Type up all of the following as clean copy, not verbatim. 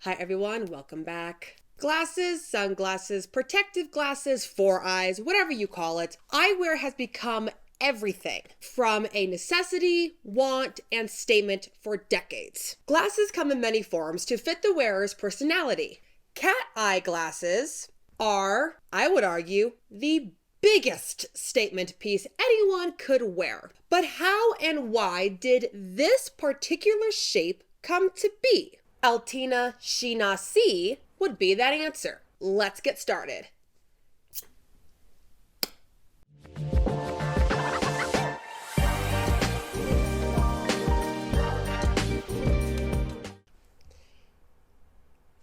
Hi everyone, welcome back. Glasses, sunglasses, protective glasses, 4 eyes, whatever you call it, eyewear has become everything from a necessity, want, and statement for decades. Glasses come in many forms to fit the wearer's personality. Cat eye glasses are, I would argue, the biggest statement piece anyone could wear. But how and why did this particular shape come to be? Altina Schinasi would be that answer. Let's get started.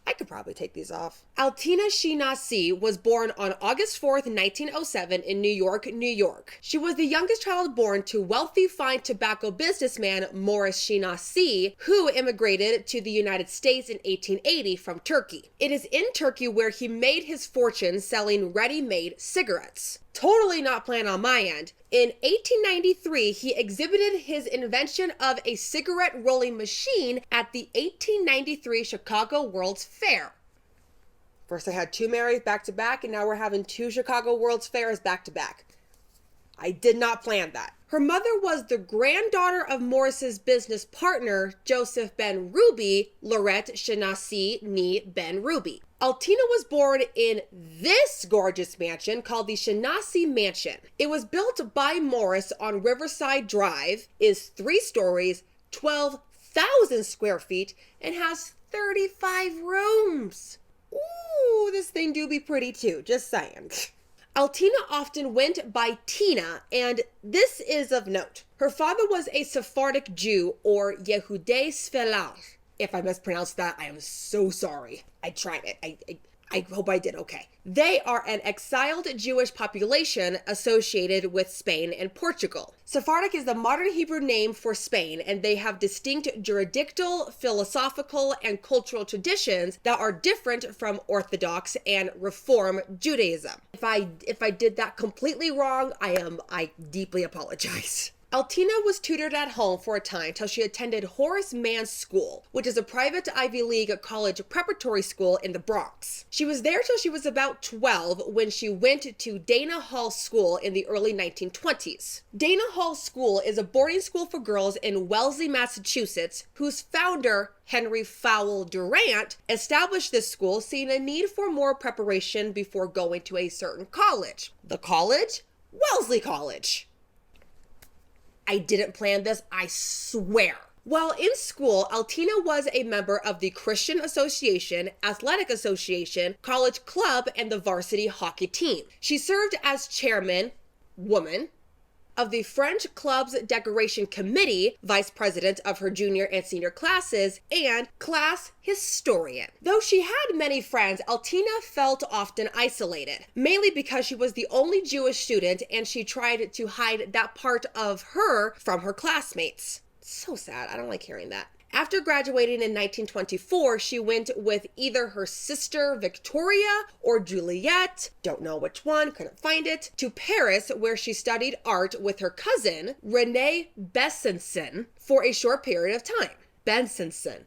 I could probably take these off. Altina Schinasi was born on August 4th, 1907 in New York, New York. She was the youngest child born to wealthy fine tobacco businessman Morris Schinasi, who immigrated to the United States in 1880 from Turkey. It is in Turkey where he made his fortune selling ready-made cigarettes. Totally not planned on my end. In 1893, he exhibited his invention of a cigarette rolling machine at the 1893 Chicago World's Fair. First I had two Marys back to back, and now we're having two Chicago World's Fairs back to back. I did not plan that. Her mother was the granddaughter of Morris's business partner, Joseph Ben Ruby, Lorette Schinasi née Ben Ruby. Altina was born in this gorgeous mansion called the Schinasi Mansion. It was built by Morris on Riverside Drive, is 3 stories, 12,000 square feet, and has 35 rooms. Ooh, this thing do be pretty too, just saying. Altina often went by Tina, and this is of note. Her father was a Sephardic Jew, or Yehudei Sfelar. If I mispronounced that, I am so sorry. I tried it. I hope I did okay. They are an exiled Jewish population associated with Spain and Portugal. Sephardic is the modern Hebrew name for Spain, and they have distinct juridical, philosophical, and cultural traditions that are different from Orthodox and Reform Judaism. If I did that completely wrong, I deeply apologize. Altina was tutored at home for a time till she attended Horace Mann School, which is a private Ivy League college preparatory school in the Bronx. She was there till she was about 12 when she went to Dana Hall School in the early 1920s. Dana Hall School is a boarding school for girls in Wellesley, Massachusetts, whose founder, Henry Fowle Durant, established this school, seeing a need for more preparation before going to a certain college. The college? Wellesley College. I didn't plan this, I swear. While in school, Altina was a member of the Christian Association, Athletic Association, College Club, and the varsity hockey team. She served as chairman, woman, of the French Club's Decoration Committee, vice president of her junior and senior classes, and class historian. Though she had many friends, Altina felt often isolated, mainly because she was the only Jewish student and she tried to hide that part of her from her classmates. So sad. I don't like hearing that. After graduating in 1924, she went with either her sister Victoria or Juliette, don't know which one, couldn't find it, to Paris, where she studied art with her cousin, Renee Besançon, for a short period of time. Besançon.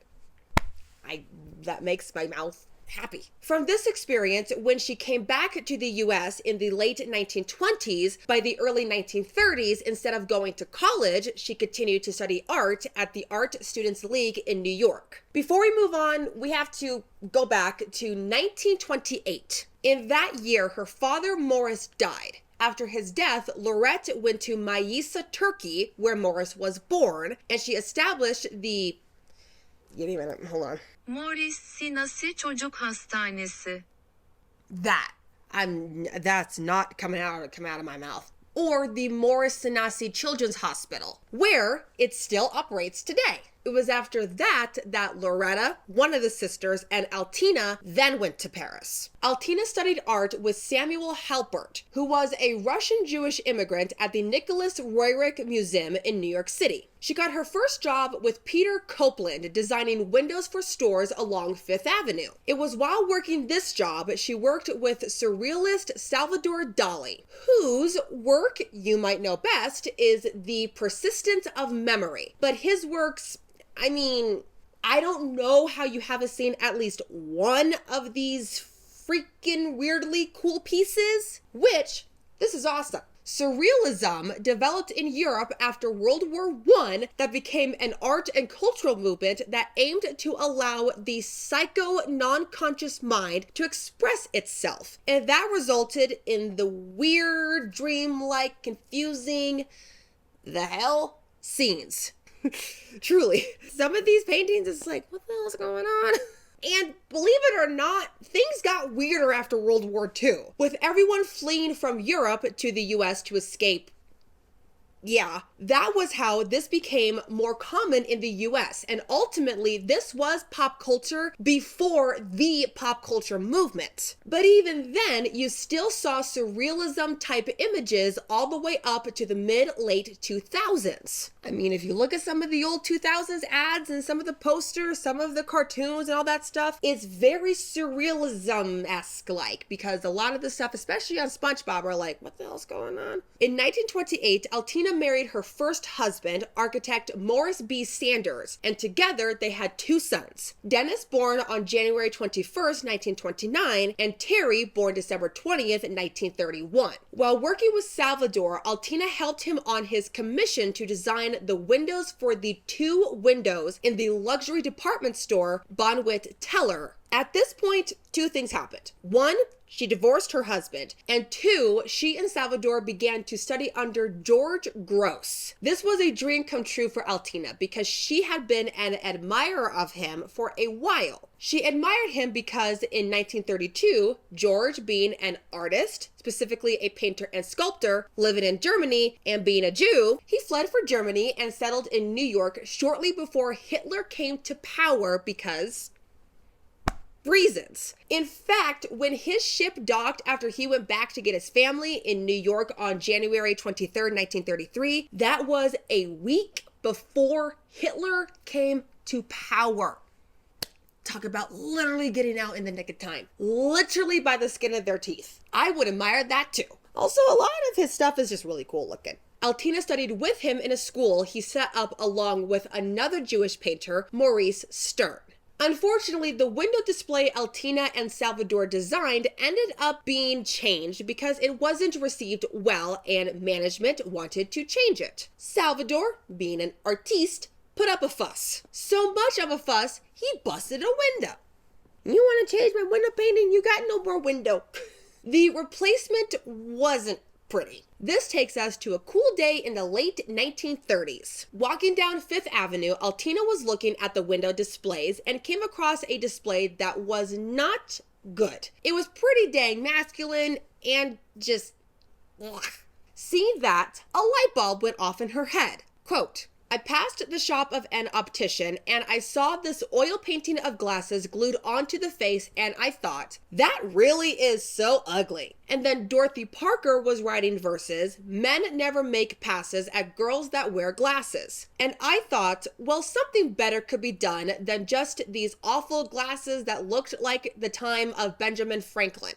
That makes my mouth happy. From this experience, when she came back to the US in the late 1920s, by the early 1930s, instead of going to college, she continued to study art at the Art Students League in New York. Before we move on, we have to go back to 1928. In that year, her father Morris died. After his death, Lorette went to Mayısa, Turkey, where Morris was born, and she established the... Give me a minute, hold on. Morris Schinasi Çocuk Hastanesi. That's not coming out of my mouth. Or the Morris Schinasi Children's Hospital, where it still operates today. It was after that Loretta, one of the sisters, and Altina then went to Paris. Altina studied art with Samuel Halpert, who was a Russian Jewish immigrant at the Nicholas Roerich Museum in New York City. She got her first job with Peter Copeland designing windows for stores along Fifth Avenue. It was while working this job she worked with surrealist Salvador Dali, whose work you might know best is The Persistence of Memory. But his works, I don't know how you haven't seen at least one of these freaking weirdly cool pieces, which, this is awesome. Surrealism developed in Europe after World War I that became an art and cultural movement that aimed to allow the psycho non-conscious mind to express itself. And that resulted in the weird, dreamlike, confusing, the hell scenes. Truly. Some of these paintings, it's like, what the hell is going on? And believe it or not, things got weirder after World War II, with everyone fleeing from Europe to the US to escape. Yeah, that was how this became more common in the US, and ultimately this was pop culture before the pop culture movement. But even then, you still saw surrealism type images all the way up to the mid-late 2000s. I mean, if you look at some of the old 2000s ads and some of the posters, some of the cartoons and all that stuff, it's very surrealism-esque like, because a lot of the stuff, especially on SpongeBob, are like, what the hell's going on? In 1928, Altina married her first husband, architect Morris B. Sanders, and together they had two sons. Dennis, born on January 21st, 1929, and Terry, born December 20th, 1931. While working with Salvador, Altina helped him on his commission to design the windows for the two windows in the luxury department store Bonwit Teller. At this point, two things happened. One, she divorced her husband, and two, she and Salvador began to study under George Gross. This was a dream come true for Altina because she had been an admirer of him for a while. She admired him because in 1932, George, being an artist, specifically a painter and sculptor, living in Germany and being a Jew, he fled for Germany and settled in New York shortly before Hitler came to power because reasons. In fact, when his ship docked after he went back to get his family in New York on January 23rd, 1933, that was a week before Hitler came to power. Talk about literally getting out in the nick of time. Literally by the skin of their teeth. I would admire that too. Also, a lot of his stuff is just really cool looking. Altina studied with him in a school he set up along with another Jewish painter, Maurice Stern. Unfortunately, the window display Altina and Salvador designed ended up being changed because it wasn't received well and management wanted to change it. Salvador, being an artiste, put up a fuss. So much of a fuss, he busted a window. You want to change my window painting? You got no more window. The replacement wasn't pretty. This takes us to a cool day in the late 1930s. Walking down Fifth Avenue, Altina was looking at the window displays and came across a display that was not good. It was pretty dang masculine and just ugh. Seeing that, a light bulb went off in her head. Quote, I passed the shop of an optician and I saw this oil painting of glasses glued onto the face and I thought, that really is so ugly. And then Dorothy Parker was writing verses, men never make passes at girls that wear glasses. And I thought, well, something better could be done than just these awful glasses that looked like the time of Benjamin Franklin.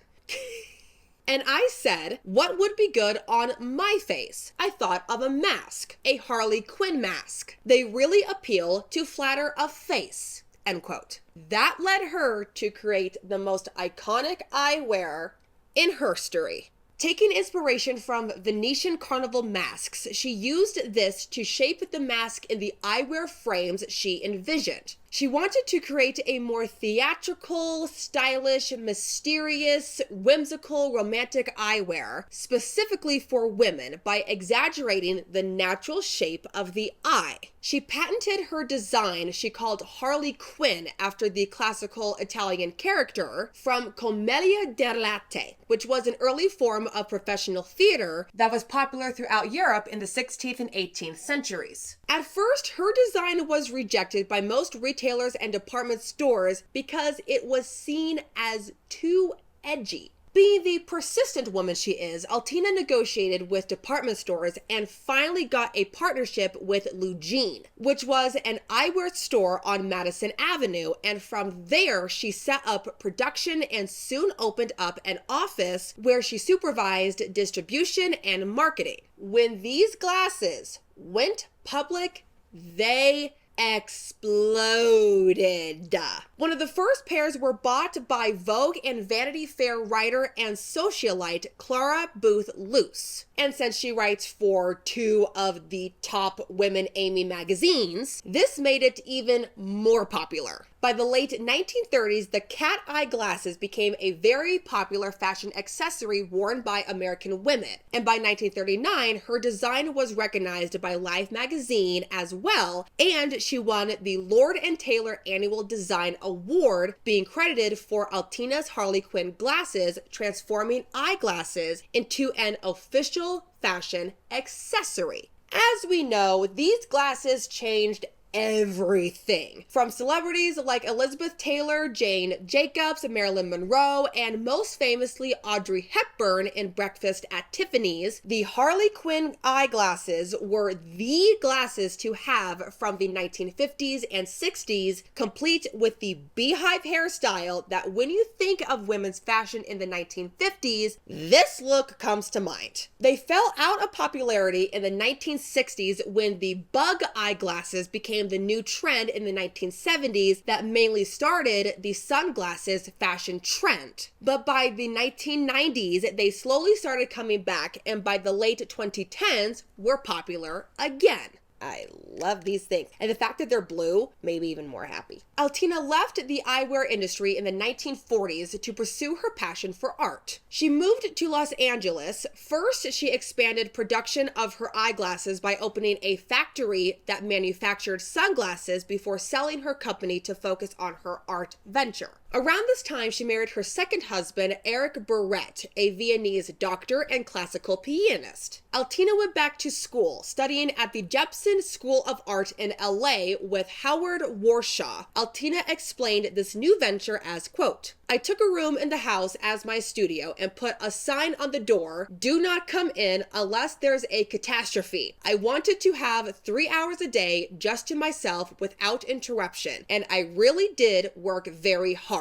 And I said, what would be good on my face? I thought of a mask, a Harlequin mask. They really appeal to flatter a face, end quote. That led her to create the most iconic eyewear in Herstory. Taking inspiration from Venetian carnival masks, she used this to shape the mask in the eyewear frames she envisioned. She wanted to create a more theatrical, stylish, mysterious, whimsical, romantic eyewear, specifically for women, by exaggerating the natural shape of the eye. She patented her design she called Harlequin after the classical Italian character from Commedia dell'arte, which was an early form of professional theater that was popular throughout Europe in the 16th and 18th centuries. At first, her design was rejected by most retailers and department stores because it was seen as too edgy. Being the persistent woman she is, Altina negotiated with department stores and finally got a partnership with Lugine, which was an eyewear store on Madison Avenue, and from there she set up production and soon opened up an office where she supervised distribution and marketing. When these glasses went public, they exploded. One of the first pairs were bought by Vogue and Vanity Fair writer and socialite Clara Booth Luce. And since she writes for two of the top women Amy magazines, this made it even more popular. By the late 1930s, the cat eye glasses became a very popular fashion accessory worn by American women. And by 1939, her design was recognized by Life magazine as well, and she won the Lord & Taylor Annual Design Award, being credited for Altina's Harlequin glasses, transforming eyeglasses into an official fashion accessory. As we know, these glasses changed everything, from celebrities like Elizabeth Taylor, Jane Jacobs, Marilyn Monroe, and most famously Audrey Hepburn in Breakfast at Tiffany's. The Harlequin eyeglasses were the glasses to have from the 1950s and 60s, complete with the beehive hairstyle that when you think of women's fashion in the 1950s, this look comes to mind. They fell out of popularity in the 1960s when the bug eyeglasses became the new trend in the 1970s that mainly started the sunglasses fashion trend. But by the 1990s, they slowly started coming back, and by the late 2010s, were popular again. I love these things. And the fact that they're blue made me even more happy. Altina left the eyewear industry in the 1940s to pursue her passion for art. She moved to Los Angeles. First, she expanded production of her eyeglasses by opening a factory that manufactured sunglasses before selling her company to focus on her art venture. Around this time, she married her second husband, Eric Barrett, a Viennese doctor and classical pianist. Altina went back to school, studying at the Jepson School of Art in LA with Howard Warshaw. Altina explained this new venture as, quote, "I took a room in the house as my studio and put a sign on the door, 'Do not come in unless there's a catastrophe.' I wanted to have 3 hours a day just to myself without interruption, and I really did work very hard."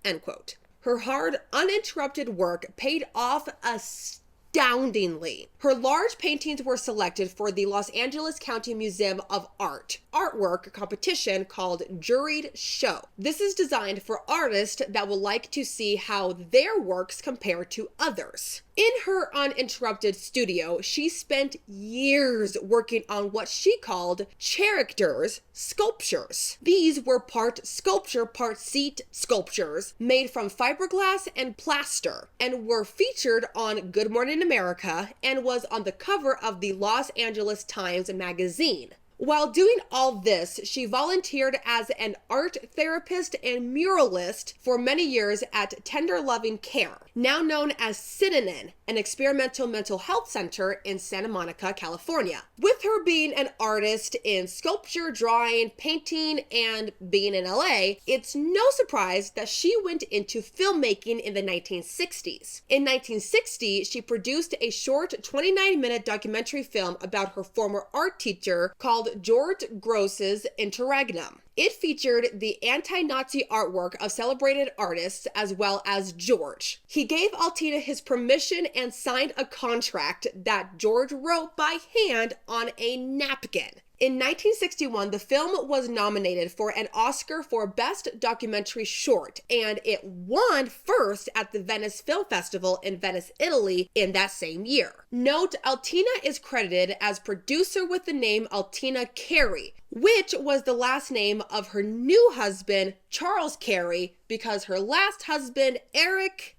End quote. Her hard, uninterrupted work paid off astoundingly. Her large paintings were selected for the Los Angeles County Museum of Art artwork competition called Juried Show. This is designed for artists that would like to see how their works compare to others. In her uninterrupted studio, she spent years working on what she called characters sculptures. These were part sculpture, part seat sculptures made from fiberglass and plaster, and were featured on Good Morning America and was on the cover of the Los Angeles Times magazine. While doing all this, she volunteered as an art therapist and muralist for many years at Tender Loving Care, now known as Synonym, an experimental mental health center in Santa Monica, California. With her being an artist in sculpture, drawing, painting, and being in LA, it's no surprise that she went into filmmaking in the 1960s. In 1960, she produced a short 29-minute documentary film about her former art teacher called George Gross's Interregnum. It featured the anti-Nazi artwork of celebrated artists as well as George. He gave Altina his permission and signed a contract that George wrote by hand on a napkin. In 1961, the film was nominated for an Oscar for Best Documentary Short, and it won first at the Venice Film Festival in Venice, Italy in that same year. Note, Altina is credited as producer with the name Altina Carey, which was the last name of her new husband, Charles Carey, because her last husband, Eric,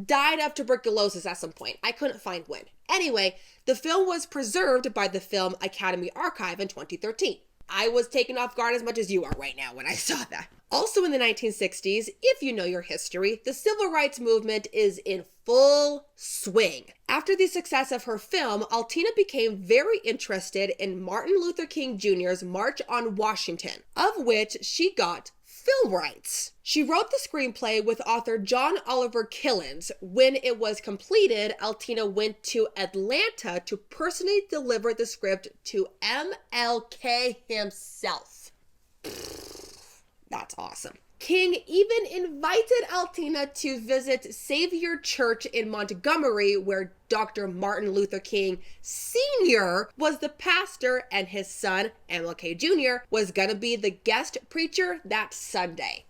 died of tuberculosis at some point. I couldn't find when. Anyway, the film was preserved by the Film Academy Archive in 2013. I was taken off guard as much as you are right now when I saw that. Also in the 1960s, if you know your history, the civil rights movement is in full swing. After the success of her film, Altina became very interested in Martin Luther King Jr.'s March on Washington, of which she got film rights. She wrote the screenplay with author John Oliver Killens. When it was completed, Altina went to Atlanta to personally deliver the script to MLK himself. That's awesome. King even invited Altina to visit Savior Church in Montgomery, where Dr. Martin Luther King Sr. was the pastor and his son, MLK Jr., was gonna be the guest preacher that Sunday.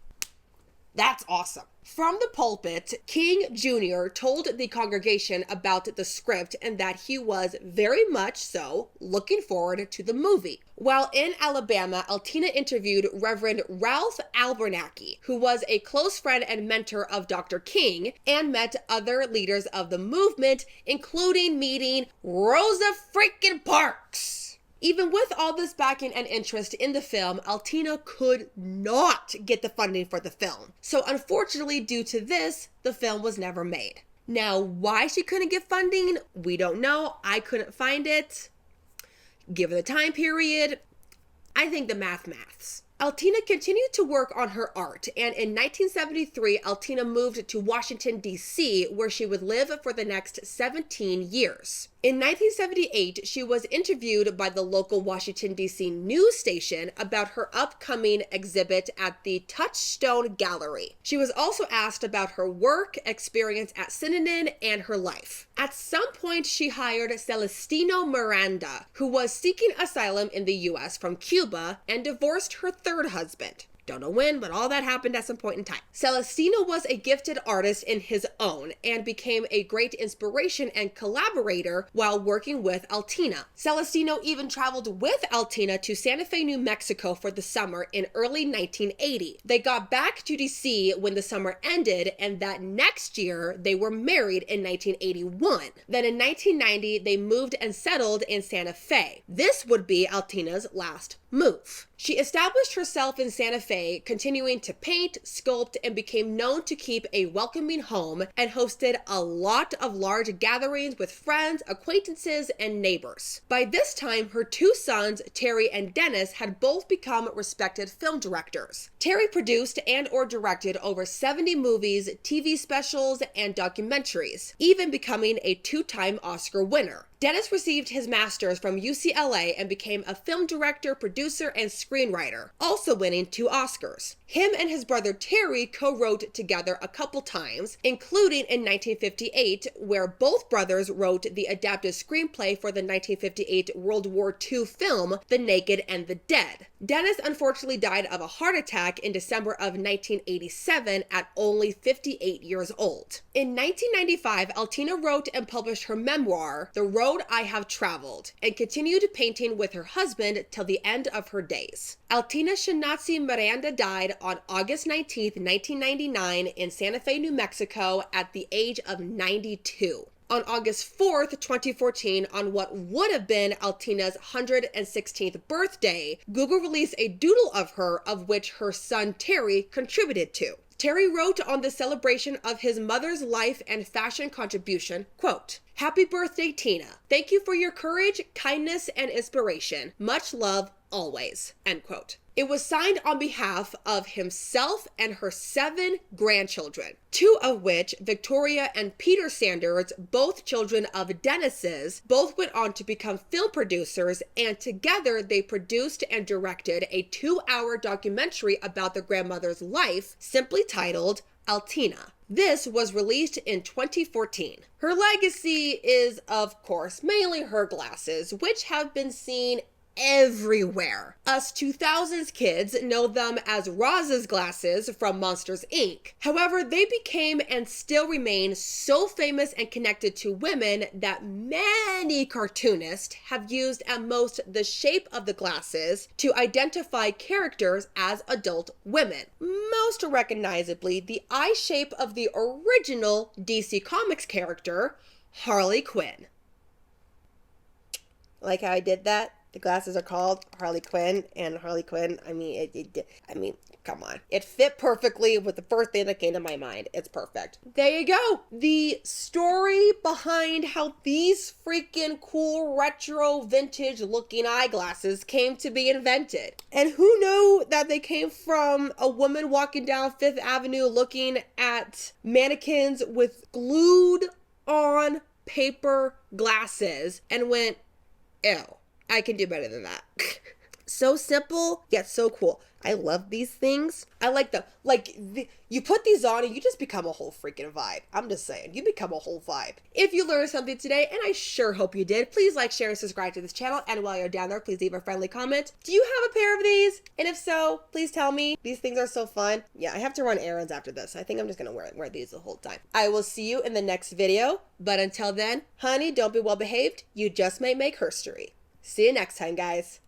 That's awesome. From the pulpit, King Jr. told the congregation about the script and that he was very much so looking forward to the movie. While in Alabama, Altina interviewed Reverend Ralph Abernathy, who was a close friend and mentor of Dr. King, and met other leaders of the movement, including meeting Rosa freaking Parks. Even with all this backing and interest in the film, Altina could not get the funding for the film. So unfortunately, due to this, the film was never made. Now, why she couldn't get funding, we don't know. I couldn't find it. Given the time period, I think the maths. Altina continued to work on her art, and in 1973, Altina moved to Washington, D.C., where she would live for the next 17 years. In 1978, she was interviewed by the local Washington, D.C. news station about her upcoming exhibit at the Touchstone Gallery. She was also asked about her work, experience at Synonym, and her life. At some point, she hired Celestino Miranda, who was seeking asylum in the U.S. from Cuba and divorced her third husband. Don't know when, but all that happened at some point in time. Celestino was a gifted artist in his own and became a great inspiration and collaborator while working with Altina. Celestino even traveled with Altina to Santa Fe, New Mexico for the summer in early 1980. They got back to DC when the summer ended, and that next year they were married in 1981. Then in 1990, they moved and settled in Santa Fe. This would be Altina's last move. She established herself in Santa Fe, continuing to paint, sculpt, and became known to keep a welcoming home and hosted a lot of large gatherings with friends, acquaintances, and neighbors. By this time, her two sons, Terry and Dennis, had both become respected film directors. Terry produced and or directed over 70 movies, TV specials, and documentaries, even becoming a two-time Oscar winner. Dennis received his master's from UCLA and became a film director, producer, and screenwriter, also winning 2 Oscars. Him and his brother Terry co-wrote together a couple times, including in 1958, where both brothers wrote the adapted screenplay for the 1958 World War II film, The Naked and the Dead. Dennis unfortunately died of a heart attack in December of 1987 at only 58 years old. In 1995, Altina wrote and published her memoir, The Road I Have Traveled, and continued painting with her husband till the end of her days. Altina Schinasi Miranda died on August 19, 1999 in Santa Fe, New Mexico at the age of 92. On August 4th, 2014, on what would have been Altina's 116th birthday, Google released a doodle of her, of which her son Terry contributed to. Terry wrote on the celebration of his mother's life and fashion contribution, quote, "Happy birthday, Tina. Thank you for your courage, kindness, and inspiration. Much love, always," end quote. It was signed on behalf of himself and her 7 grandchildren, 2 of which, Victoria and Peter Sanders, both children of Dennis's, both went on to become film producers, and together they produced and directed a 2-hour documentary about their grandmother's life, simply titled Altina. This was released in 2014. Her legacy is, of course, mainly her glasses, which have been seen everywhere. Us 2000s kids know them as Roz's glasses from Monsters, Inc. However, they became and still remain so famous and connected to women that many cartoonists have used at most the shape of the glasses to identify characters as adult women. Most recognizably, the eye shape of the original DC Comics character, Harlequin. Like how I did that? The glasses are called Harlequin, and Harlequin, I mean, come on. It fit perfectly with the first thing that came to my mind. It's perfect. There you go. The story behind how these freaking cool retro vintage looking eyeglasses came to be invented. And who knew that they came from a woman walking down 5th Avenue looking at mannequins with glued on paper glasses and went, ew. I can do better than that. So simple, yet so cool. I love these things. I like them. You put these on and you just become a whole freaking vibe. I'm just saying, you become a whole vibe. If you learned something today, and I sure hope you did, please like, share, and subscribe to this channel. And while you're down there, please leave a friendly comment. Do you have a pair of these? And if so, please tell me. These things are so fun. Yeah, I have to run errands after this. I think I'm just gonna wear these the whole time. I will see you in the next video. But until then, honey, don't be well behaved. You just may make herstory. See you next time, guys.